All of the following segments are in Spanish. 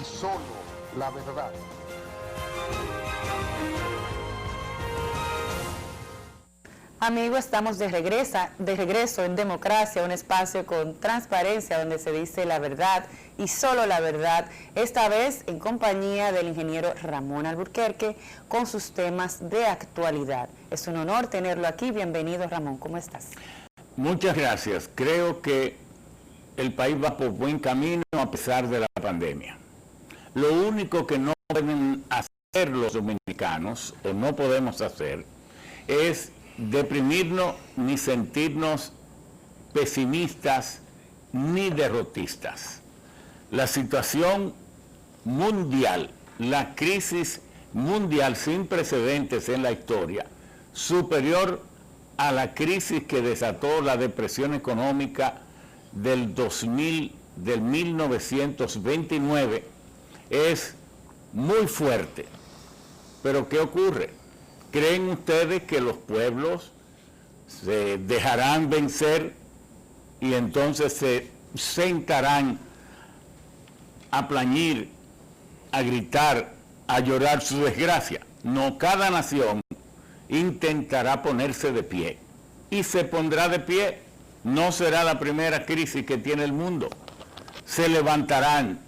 y solo la verdad. Amigos, estamos de regreso en Democracia, un espacio con transparencia donde se dice la verdad y solo la verdad, esta vez en compañía del ingeniero Ramón Alburquerque con sus temas de actualidad. Es un honor tenerlo aquí. Bienvenido, Ramón. ¿Cómo estás? Muchas gracias. Creo que el país va por buen camino a pesar de la pandemia. Lo único que no pueden hacer los dominicanos, o no podemos hacer, es deprimirnos ni sentirnos pesimistas ni derrotistas. La situación mundial, la crisis mundial sin precedentes en la historia, superior a la crisis que desató la depresión económica del 1929, es muy fuerte. Pero ¿qué ocurre? ¿Creen ustedes que los pueblos se dejarán vencer y entonces se sentarán a plañir, a gritar, a llorar su desgracia? No, cada nación intentará ponerse de pie y se pondrá de pie. No será la primera crisis que tiene el mundo. Se levantarán.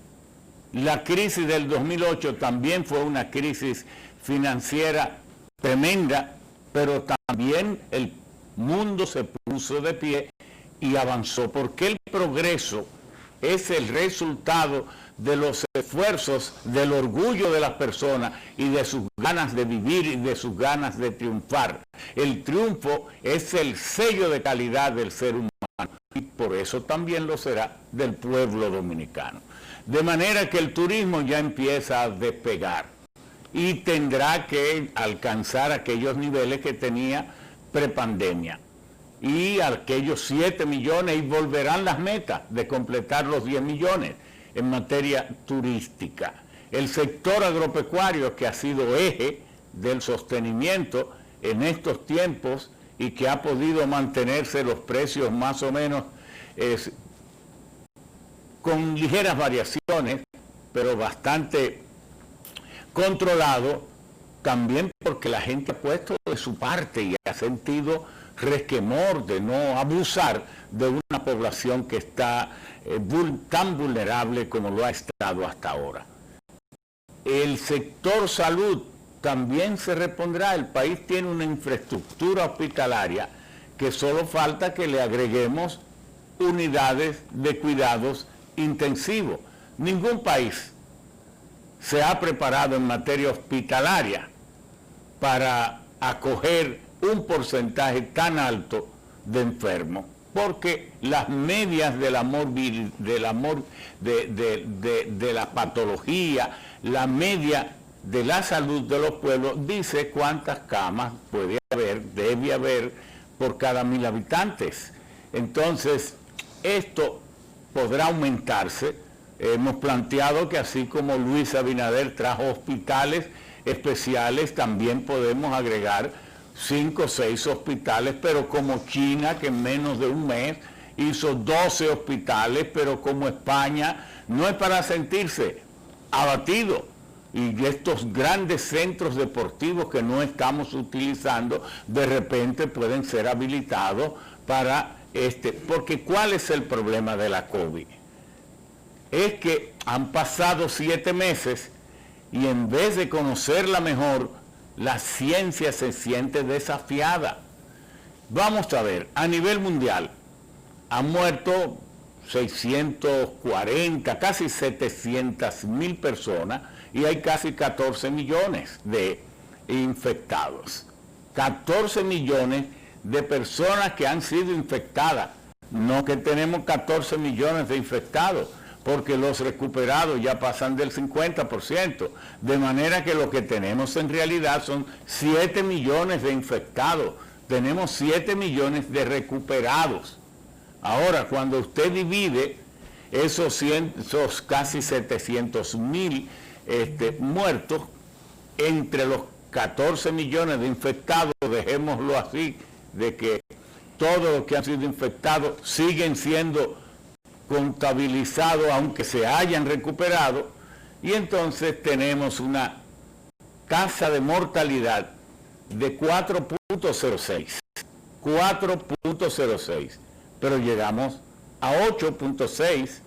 La crisis del 2008 también fue una crisis financiera tremenda, pero también el mundo se puso de pie y avanzó, porque el progreso es el resultado de los esfuerzos, del orgullo de las personas y de sus ganas de vivir y de sus ganas de triunfar. El triunfo es el sello de calidad del ser humano y por eso también lo será del pueblo dominicano. De manera que el turismo ya empieza a despegar y tendrá que alcanzar aquellos niveles que tenía prepandemia y aquellos 7 millones, y volverán las metas de completar los 10 millones en materia turística. El sector agropecuario, que ha sido eje del sostenimiento en estos tiempos y que ha podido mantenerse los precios más o menos con ligeras variaciones, pero bastante controlado, también porque la gente ha puesto de su parte y ha sentido resquemor de no abusar de una población que está tan vulnerable como lo ha estado hasta ahora. El sector salud también se repondrá. El país tiene una infraestructura hospitalaria que solo falta que le agreguemos unidades de cuidados intensivos. Ningún país se ha preparado en materia hospitalaria para acoger un porcentaje tan alto de enfermos, porque las medias de la patología, la media de la salud de los pueblos dice cuántas camas debe haber por cada 1000 habitantes. Entonces, esto podrá aumentarse. Hemos planteado que así como Luis Abinader trajo hospitales especiales, también podemos agregar 5 o 6 hospitales, pero como China, que en menos de un mes hizo 12 hospitales, pero como España, no es para sentirse abatido. Y estos grandes centros deportivos que no estamos utilizando, de repente pueden ser habilitados para porque ¿cuál es el problema de la COVID? Es que han pasado 7 meses y en vez de conocerla mejor, la ciencia se siente desafiada. Vamos a ver, a nivel mundial han muerto 640, casi 700.000 personas y hay casi 14 millones de infectados. 14 millones de personas que han sido infectadas, no que tenemos 14 millones de infectados, porque los recuperados ya pasan del 50%, de manera que lo que tenemos en realidad son 7 millones de infectados, tenemos 7 millones de recuperados. Ahora, cuando usted divide esos casi 700.000 muertos entre los 14 millones de infectados, dejémoslo así, de que todos los que han sido infectados siguen siendo contabilizados, aunque se hayan recuperado, y entonces tenemos una tasa de mortalidad de 4.06, 4.06, pero llegamos a 8.6,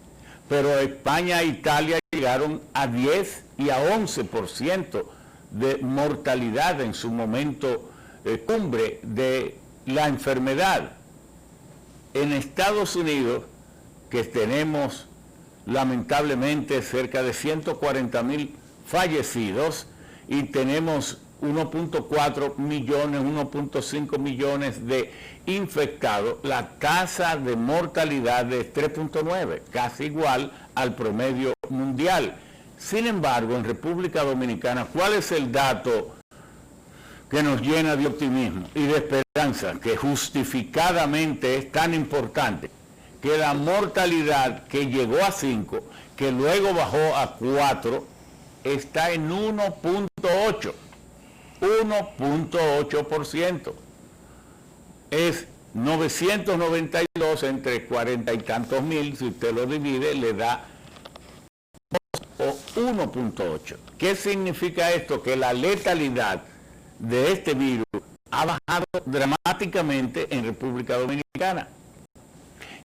pero España e Italia llegaron a 10 y a 11% de mortalidad en su momento cumbre de la enfermedad. En Estados Unidos, que tenemos lamentablemente cerca de 140.000 fallecidos y tenemos 1.4 millones, 1.5 millones de infectados, la tasa de mortalidad es 3.9, casi igual al promedio mundial. Sin embargo, en República Dominicana, ¿cuál es el dato que nos llena de optimismo y de esperanza, que justificadamente es tan importante? Que la mortalidad que llegó a 5, que luego bajó a 4, está en 1.8. 1.8%. Es 992 entre 40 y tantos mil, si usted lo divide, le da 1.8. ¿Qué significa esto? Que la letalidad de este virus ha bajado dramáticamente en República Dominicana.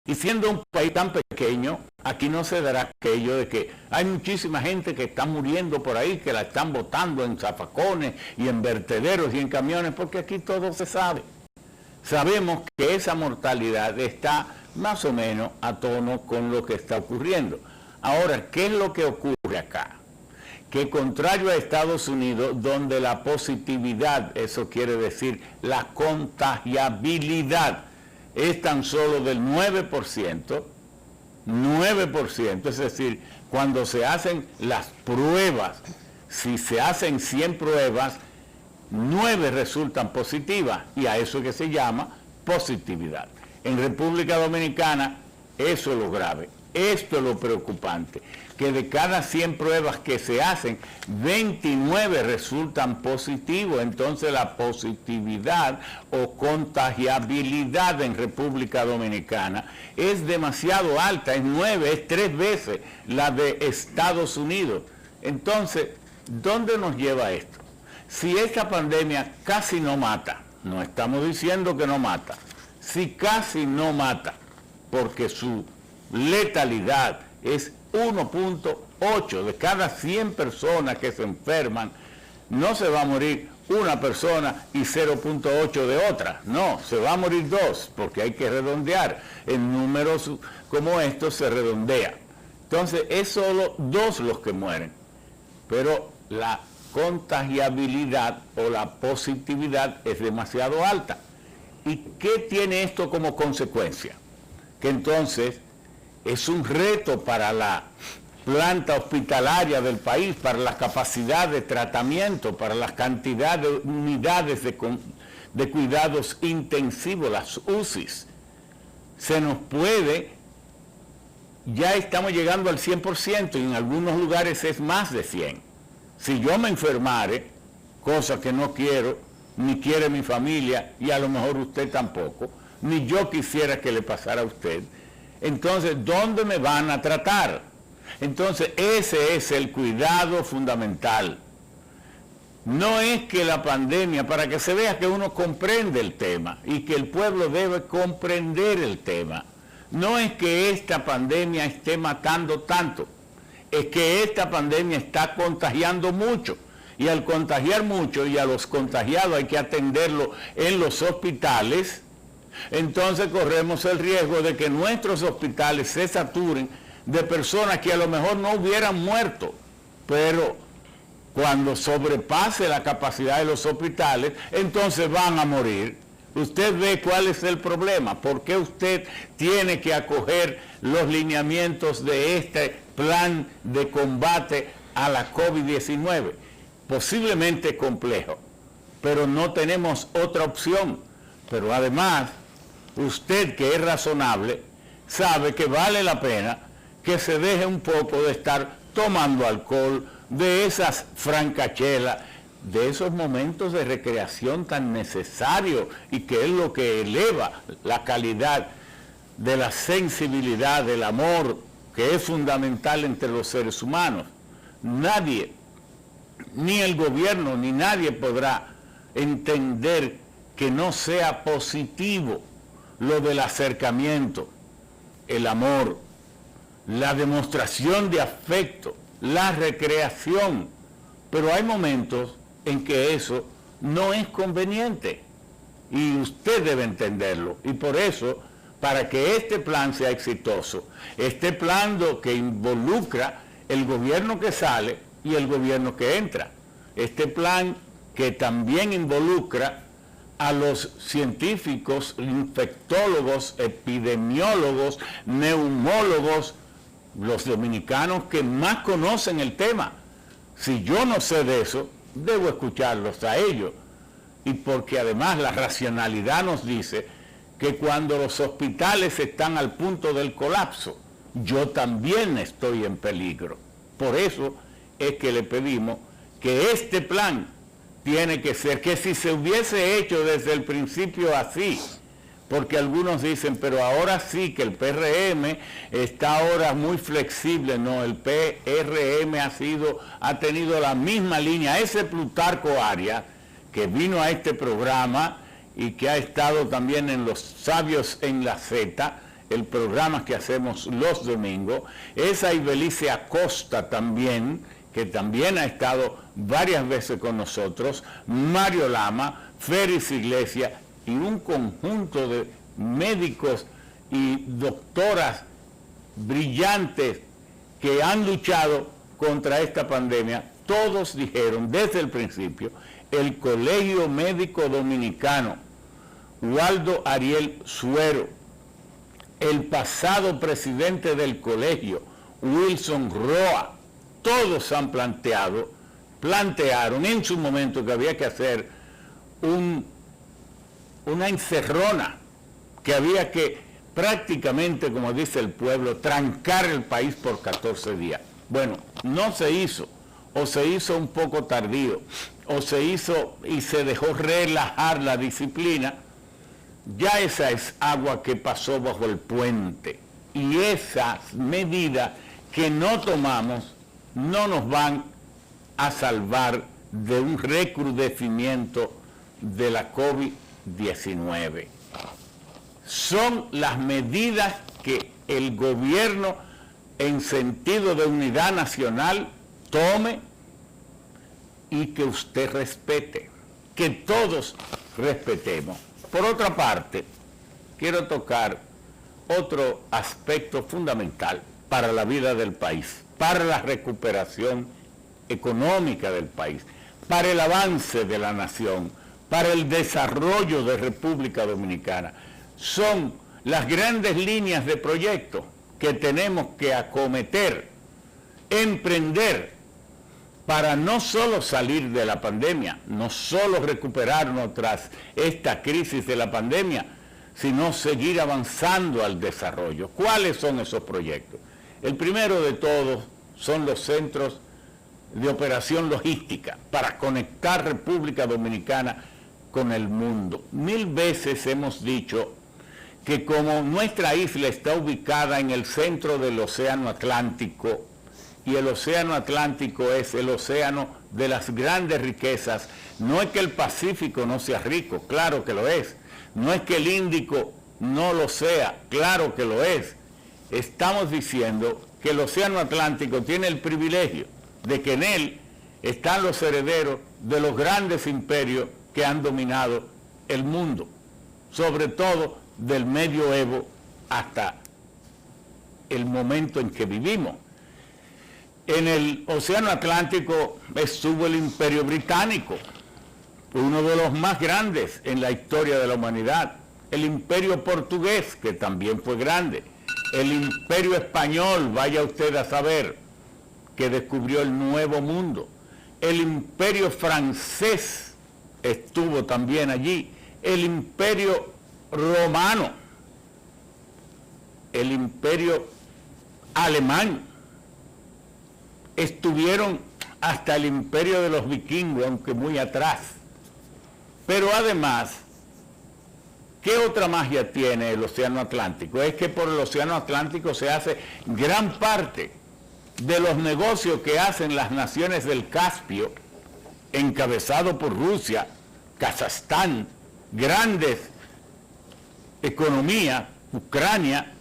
Y siendo un país tan pequeño, aquí no se dará aquello de que hay muchísima gente que está muriendo por ahí, que la están botando en zafacones y en vertederos y en camiones, porque aquí todo se sabe. Sabemos que esa mortalidad está más o menos a tono con lo que está ocurriendo. Ahora, ¿qué es lo que ocurre acá? Que contrario a Estados Unidos, donde la positividad, eso quiere decir la contagiabilidad, es tan solo del 9%, es decir, cuando se hacen las pruebas, si se hacen 100 pruebas, 9 resultan positivas, y a eso que se llama positividad. En República Dominicana, eso es lo grave, esto es lo preocupante, que de cada 100 pruebas que se hacen, 29 resultan positivos. Entonces la positividad o contagiabilidad en República Dominicana es demasiado alta, es 9, es 3 veces la de Estados Unidos. Entonces, ¿dónde nos lleva esto? Si esta pandemia casi no mata, no estamos diciendo que no mata, si casi no mata, porque su letalidad es 1.8 de cada 100 personas que se enferman, no se va a morir una persona y 0.8 de otra, no, se va a morir 2, porque hay que redondear, en números como estos se redondea. Entonces es solo 2 los que mueren, pero la contagiabilidad o la positividad es demasiado alta. ¿Y qué tiene esto como consecuencia? Que entonces es un reto para la planta hospitalaria del país, para la capacidad de tratamiento, para la cantidad de unidades de cuidados intensivos, las UCIs. Se nos puede, ya estamos llegando al 100% y en algunos lugares es más de 100. Si yo me enfermare, cosa que no quiero, ni quiere mi familia, y a lo mejor usted tampoco, ni yo quisiera que le pasara a usted, entonces, ¿dónde me van a tratar? Entonces, ese es el cuidado fundamental. No es que la pandemia, para que se vea que uno comprende el tema y que el pueblo debe comprender el tema, no es que esta pandemia esté matando tanto, es que esta pandemia está contagiando mucho. Y al contagiar mucho y a los contagiados hay que atenderlo en los hospitales, entonces corremos el riesgo de que nuestros hospitales se saturen de personas que a lo mejor no hubieran muerto, pero cuando sobrepase la capacidad de los hospitales, entonces van a morir. Usted ve cuál es el problema, por qué usted tiene que acoger los lineamientos de este plan de combate a la COVID-19. Posiblemente complejo, pero no tenemos otra opción. Pero además, usted que es razonable, sabe que vale la pena que se deje un poco de estar tomando alcohol, de esas francachelas, de esos momentos de recreación tan necesarios y que es lo que eleva la calidad de la sensibilidad, del amor, que es fundamental entre los seres humanos. nadie, ni el gobierno, ni nadie podrá entender que no sea positivo lo del acercamiento, el amor, la demostración de afecto, la recreación. Pero hay momentos en que eso no es conveniente y usted debe entenderlo. Y por eso, para que este plan sea exitoso, este plan que involucra el gobierno que sale y el gobierno que entra, este plan que también involucra a los científicos, infectólogos, epidemiólogos, neumólogos, los dominicanos que más conocen el tema. Si yo no sé de eso, debo escucharlos a ellos. Y porque además la racionalidad nos dice que cuando los hospitales están al punto del colapso, yo también estoy en peligro. Por eso es que le pedimos que este plan tiene que ser, que si se hubiese hecho desde el principio así, porque algunos dicen, pero ahora sí que el PRM está ahora muy flexible. No, el PRM ha tenido la misma línea. Ese Plutarco Arias, que vino a este programa y que ha estado también en Los Sabios en la Z, el programa que hacemos los domingos, esa Ibelice Acosta también, que también ha estado varias veces con nosotros, Mario Lama, Félix Iglesias, y un conjunto de médicos y doctoras brillantes que han luchado contra esta pandemia. Todos dijeron desde el principio, el Colegio Médico Dominicano, Waldo Ariel Suero, el pasado presidente del colegio, Wilson Roa, todos han plantearon en su momento que había que hacer una encerrona, que había que prácticamente, como dice el pueblo, trancar el país por 14 días. Bueno, no se hizo, o se hizo un poco tardío, o se hizo y se dejó relajar la disciplina. Ya esa es agua que pasó bajo el puente, y esas medidas que no tomamos no nos van a salvar de un recrudecimiento de la COVID-19. Son las medidas que el gobierno, en sentido de unidad nacional, tome y que usted respete, que todos respetemos. Por otra parte, quiero tocar otro aspecto fundamental para la vida del país, para la recuperación económica del país, para el avance de la nación, para el desarrollo de República Dominicana. Son las grandes líneas de proyecto que tenemos que acometer, emprender, para no solo salir de la pandemia, no solo recuperarnos tras esta crisis de la pandemia, sino seguir avanzando al desarrollo. ¿Cuáles son esos proyectos? El primero de todos son los centros de operación logística para conectar República Dominicana con el mundo. 1000 veces hemos dicho que como nuestra isla está ubicada en el centro del Océano Atlántico, y el Océano Atlántico es el océano de las grandes riquezas, no es que el Pacífico no sea rico, claro que lo es, no es que el Índico no lo sea, claro que lo es. Estamos diciendo que el Océano Atlántico tiene el privilegio de que en él están los herederos de los grandes imperios que han dominado el mundo, sobre todo del medioevo hasta el momento en que vivimos. En el Océano Atlántico estuvo el Imperio Británico, uno de los más grandes en la historia de la humanidad, el Imperio Portugués, que también fue grande, el Imperio Español, vaya usted a saber, que descubrió el Nuevo Mundo, el Imperio Francés estuvo también allí, el Imperio Romano, el Imperio Alemán, estuvieron hasta el imperio de los vikingos, aunque muy atrás. Pero además, ¿qué otra magia tiene el Océano Atlántico? Es que por el Océano Atlántico se hace gran parte de los negocios que hacen las naciones del Caspio, encabezado por Rusia, Kazajstán, grandes economías, Ucrania,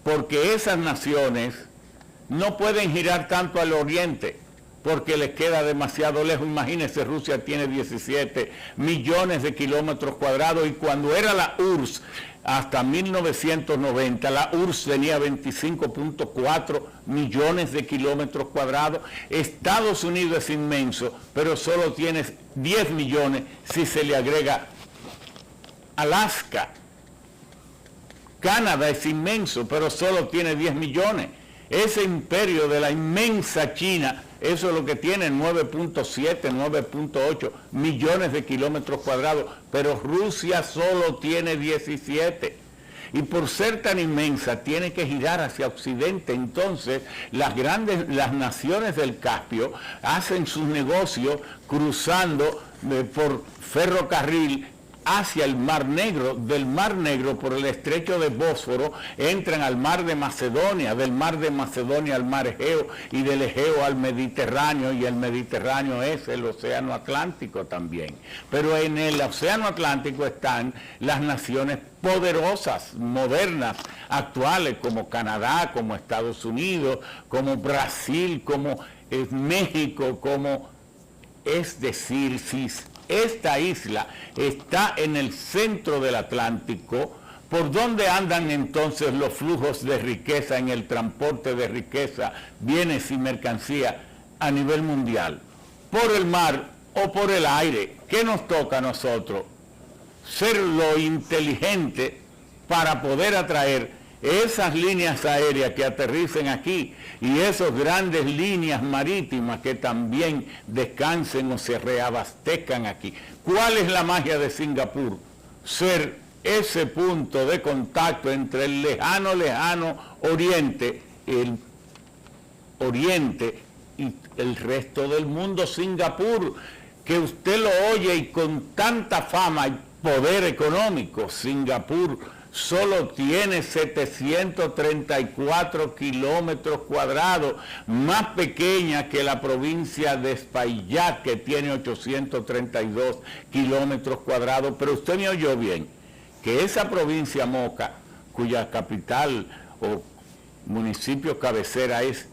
porque esas naciones no pueden girar tanto al oriente, porque les queda demasiado lejos. Imagínense, Rusia tiene 17 millones de kilómetros cuadrados y cuando era la URSS, hasta 1990, la URSS tenía 25.4 millones de kilómetros cuadrados. Estados Unidos es inmenso, pero solo tiene 10 millones si se le agrega Alaska. Canadá es inmenso, pero solo tiene 10 millones. Ese imperio de la inmensa China, eso es lo que tiene, 9.7, 9.8 millones de kilómetros cuadrados, pero Rusia solo tiene 17. Y por ser tan inmensa, tiene que girar hacia Occidente. Entonces, las naciones del Caspio hacen sus negocios cruzando por ferrocarril hacia el Mar Negro, del Mar Negro por el estrecho de Bósforo, entran al Mar de Macedonia, del Mar de Macedonia al Mar Egeo, y del Egeo al Mediterráneo, y el Mediterráneo es el Océano Atlántico también. Pero en el Océano Atlántico están las naciones poderosas, modernas, actuales, como Canadá, como Estados Unidos, como Brasil, como México, como, es decir, si esta isla está en el centro del Atlántico, ¿por dónde andan entonces los flujos de riqueza en el transporte de riqueza, bienes y mercancía a nivel mundial? ¿Por el mar o por el aire? ¿Qué nos toca a nosotros? Ser lo inteligente para poder atraer esas líneas aéreas que aterricen aquí y esas grandes líneas marítimas que también descansen o se reabastezcan aquí. ¿Cuál es la magia de Singapur? Ser ese punto de contacto entre el lejano oriente, y el resto del mundo. Singapur, que usted lo oye y con tanta fama y poder económico, Singapur solo tiene 734 kilómetros cuadrados, más pequeña que la provincia de Espaillat, que tiene 832 kilómetros cuadrados. Pero usted me oyó bien, que esa provincia Moca, cuya capital o municipio cabecera es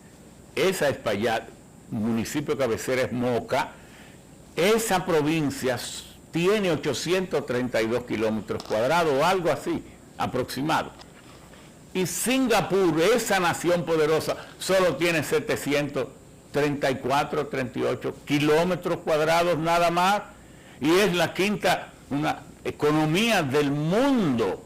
esa Espaillat, municipio cabecera es Moca, esa provincia tiene 832 kilómetros cuadrados o algo así, aproximado. Y Singapur, esa nación poderosa, solo tiene 734, 38 kilómetros cuadrados nada más, y es la quinta economía del mundo.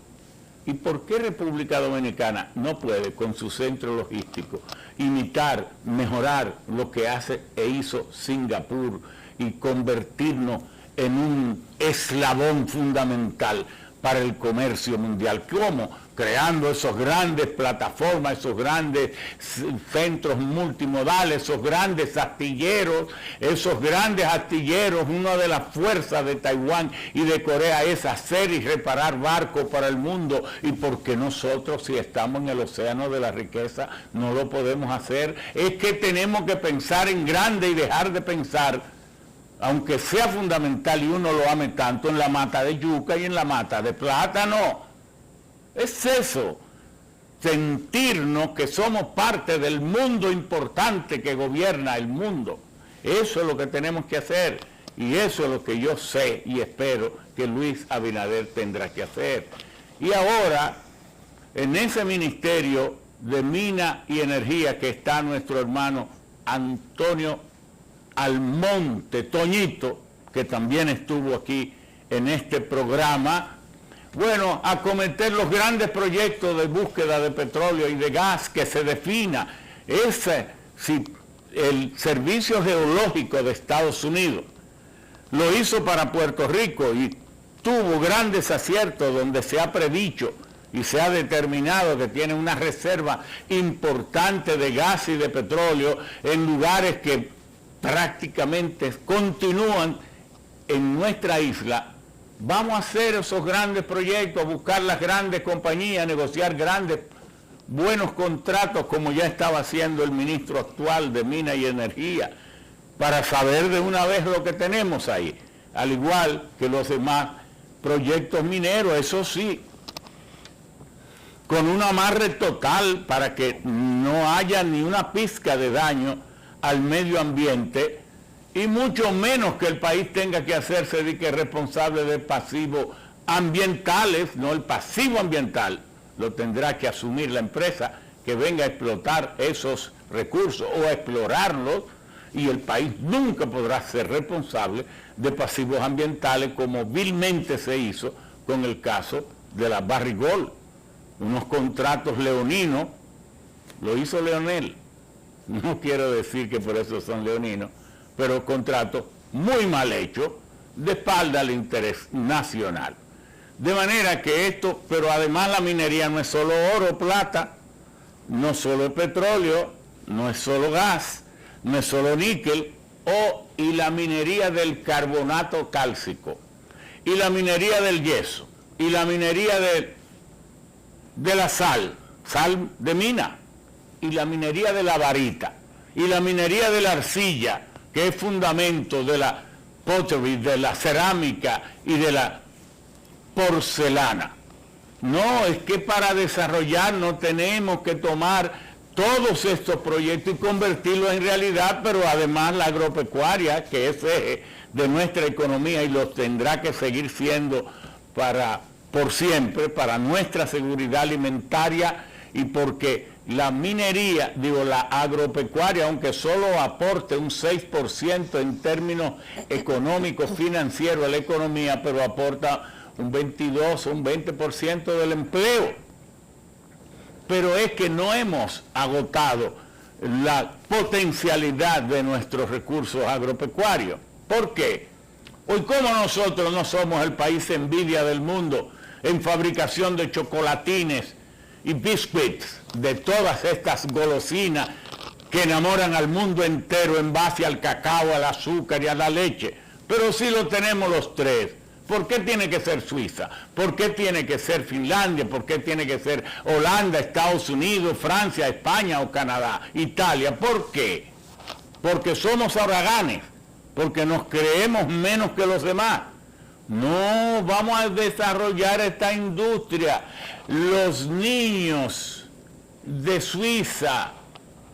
¿Y por qué República Dominicana no puede, con su centro logístico, imitar, mejorar lo que hace e hizo Singapur y convertirnos en un eslabón fundamental para el comercio mundial? ¿Cómo? Creando esos grandes plataformas, esos grandes centros multimodales, esos grandes astilleros, una de las fuerzas de Taiwán y de Corea es hacer y reparar barcos para el mundo. ¿Y por qué nosotros, si estamos en el océano de la riqueza, no lo podemos hacer? Es que tenemos que pensar en grande y dejar de pensar, aunque sea fundamental y uno lo ame tanto, en la mata de yuca y en la mata de plátano. Es eso, sentirnos que somos parte del mundo importante que gobierna el mundo. Eso es lo que tenemos que hacer y eso es lo que yo sé y espero que Luis Abinader tendrá que hacer. Y ahora, en ese Ministerio de Mina y Energía que está nuestro hermano Antonio Almonte, Toñito, que también estuvo aquí en este programa, bueno, acometer los grandes proyectos de búsqueda de petróleo y de gas, que se defina el Servicio Geológico de Estados Unidos lo hizo para Puerto Rico y tuvo grandes aciertos donde se ha predicho y se ha determinado que tiene una reserva importante de gas y de petróleo en lugares que prácticamente continúan en nuestra isla. Vamos a hacer esos grandes proyectos, buscar las grandes compañías, negociar grandes buenos contratos como ya estaba haciendo el ministro actual de Minas y Energía, para saber de una vez lo que tenemos ahí, al igual que los demás proyectos mineros, eso sí, con un amarre total para que no haya ni una pizca de daño al medio ambiente, y mucho menos que el país tenga que hacerse de que responsable de pasivos ambientales. No, el pasivo ambiental lo tendrá que asumir la empresa que venga a explotar esos recursos o a explorarlos, y el país nunca podrá ser responsable de pasivos ambientales como vilmente se hizo con el caso de la Barrick-Gold. Unos contratos leoninos, lo hizo Leonel, no quiero decir que por eso son leoninos, pero contratos muy mal hechos, de espalda al interés nacional. De manera que esto, pero además la minería no es solo oro, plata, no solo es petróleo, no es solo gas, no es solo níquel, y la minería del carbonato cálcico, y la minería del yeso, y la minería de la sal de mina, y la minería de la varita, y la minería de la arcilla, que es fundamento de la pottery, de la cerámica y de la porcelana. No, es que para desarrollarnos tenemos que tomar todos estos proyectos y convertirlos en realidad, pero además la agropecuaria, que es eje de nuestra economía y lo tendrá que seguir siendo por siempre, para nuestra seguridad alimentaria, y porque la minería, la agropecuaria, aunque solo aporte un 6% en términos económicos, financieros a la economía, pero aporta un 22 o un 20% del empleo. Pero es que no hemos agotado la potencialidad de nuestros recursos agropecuarios. ¿Por qué? Hoy, como nosotros no somos el país envidia del mundo en fabricación de chocolatines y biscuits, de todas estas golosinas que enamoran al mundo entero en base al cacao, al azúcar y a la leche, pero sí lo tenemos los tres. ¿Por qué tiene que ser Suiza? ¿Por qué tiene que ser Finlandia? ¿Por qué tiene que ser Holanda, Estados Unidos, Francia, España o Canadá, Italia? ¿Por qué? Porque somos haraganes, porque nos creemos menos que los demás. No, vamos a desarrollar esta industria. Los niños de Suiza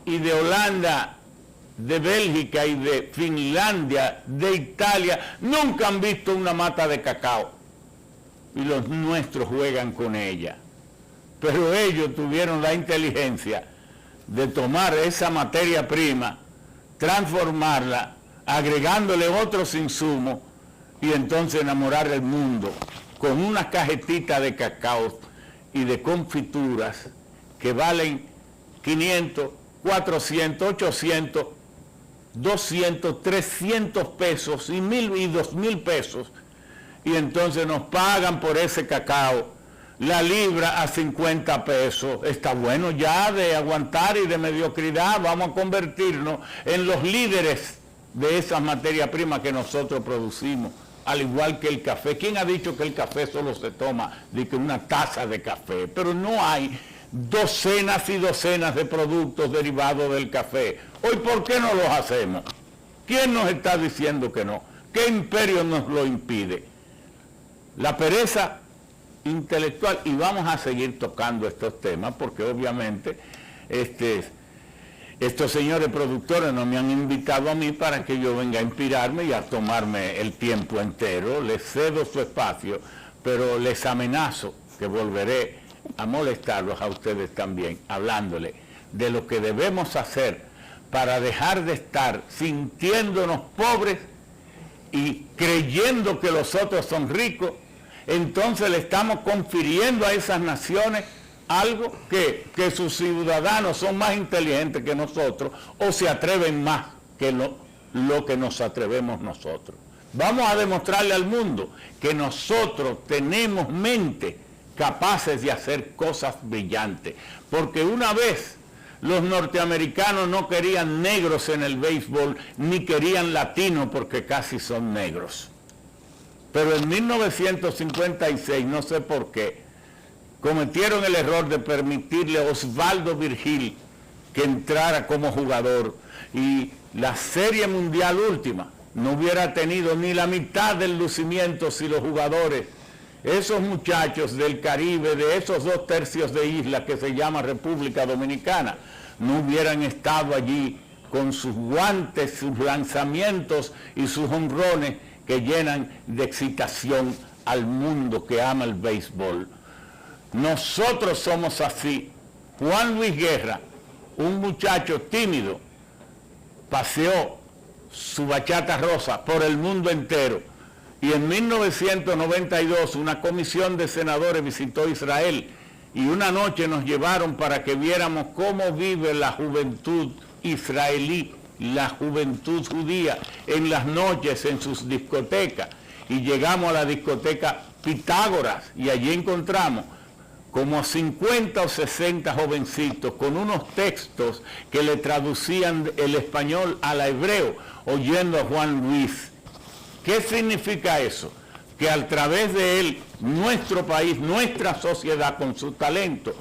y de Holanda, de Bélgica y de Finlandia, de Italia, nunca han visto una mata de cacao, y los nuestros juegan con ella. Pero ellos tuvieron la inteligencia de tomar esa materia prima, transformarla, agregándole otros insumos, y entonces enamorar el mundo con una cajetita de cacao y de confituras que valen 500, 400, 800, 200, 300 pesos y 1.000 y 2.000 pesos, y entonces nos pagan por ese cacao la libra a 50 pesos. Está bueno ya de aguantar y de mediocridad. Vamos a convertirnos en los líderes de esas materias primas que nosotros producimos, al igual que el café. ¿Quién ha dicho que el café solo se toma de que una taza de café? Pero no hay docenas y docenas de productos derivados del café. Hoy, ¿por qué no los hacemos? ¿Quién nos está diciendo que no? ¿Qué imperio nos lo impide? La pereza intelectual, y vamos a seguir tocando estos temas, porque obviamente estos señores productores no me han invitado a mí para que yo venga a inspirarme y a tomarme el tiempo entero. Les cedo su espacio, pero les amenazo que volveré a molestarlos a ustedes también, hablándole de lo que debemos hacer para dejar de estar sintiéndonos pobres y creyendo que los otros son ricos. Entonces le estamos confiriendo a esas naciones algo que sus ciudadanos son más inteligentes que nosotros, o se atreven más que lo que nos atrevemos nosotros. Vamos a demostrarle al mundo que nosotros tenemos mente capaces de hacer cosas brillantes, porque una vez los norteamericanos no querían negros en el béisbol, ni querían latinos porque casi son negros. Pero en 1956, no sé por qué, cometieron el error de permitirle a Osvaldo Virgil que entrara como jugador, y la Serie Mundial última no hubiera tenido ni la mitad del lucimiento si los jugadores, esos muchachos del Caribe, de esos 2/3 de isla que se llama República Dominicana, no hubieran estado allí con sus guantes, sus lanzamientos y sus jonrones que llenan de excitación al mundo que ama el béisbol. Nosotros somos así. Juan Luis Guerra, un muchacho tímido, paseó su bachata rosa por el mundo entero, y en 1992 una comisión de senadores visitó Israel y una noche nos llevaron para que viéramos cómo vive la juventud israelí, la juventud judía, en las noches en sus discotecas. Y llegamos a la discoteca Pitágoras y allí encontramos como 50 o 60 jovencitos con unos textos que le traducían el español al hebreo, oyendo a Juan Luis. ¿Qué significa eso? Que a través de él, nuestro país, nuestra sociedad, con su talento,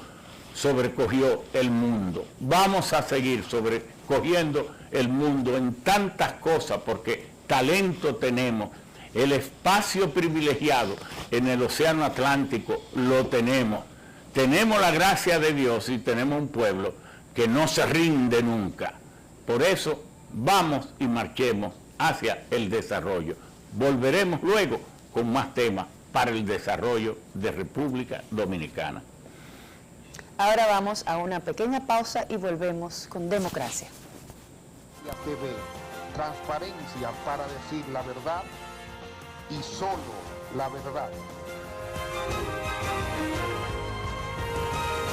sobrecogió el mundo. Vamos a seguir sobrecogiendo el mundo en tantas cosas, porque talento tenemos. El espacio privilegiado en el Océano Atlántico lo tenemos. Tenemos la gracia de Dios y tenemos un pueblo que no se rinde nunca. Por eso vamos y marchemos hacia el desarrollo. Volveremos luego con más temas para el desarrollo de República Dominicana. Ahora vamos a una pequeña pausa y volvemos con Democracia. TV, transparencia para decir la verdad y solo la verdad.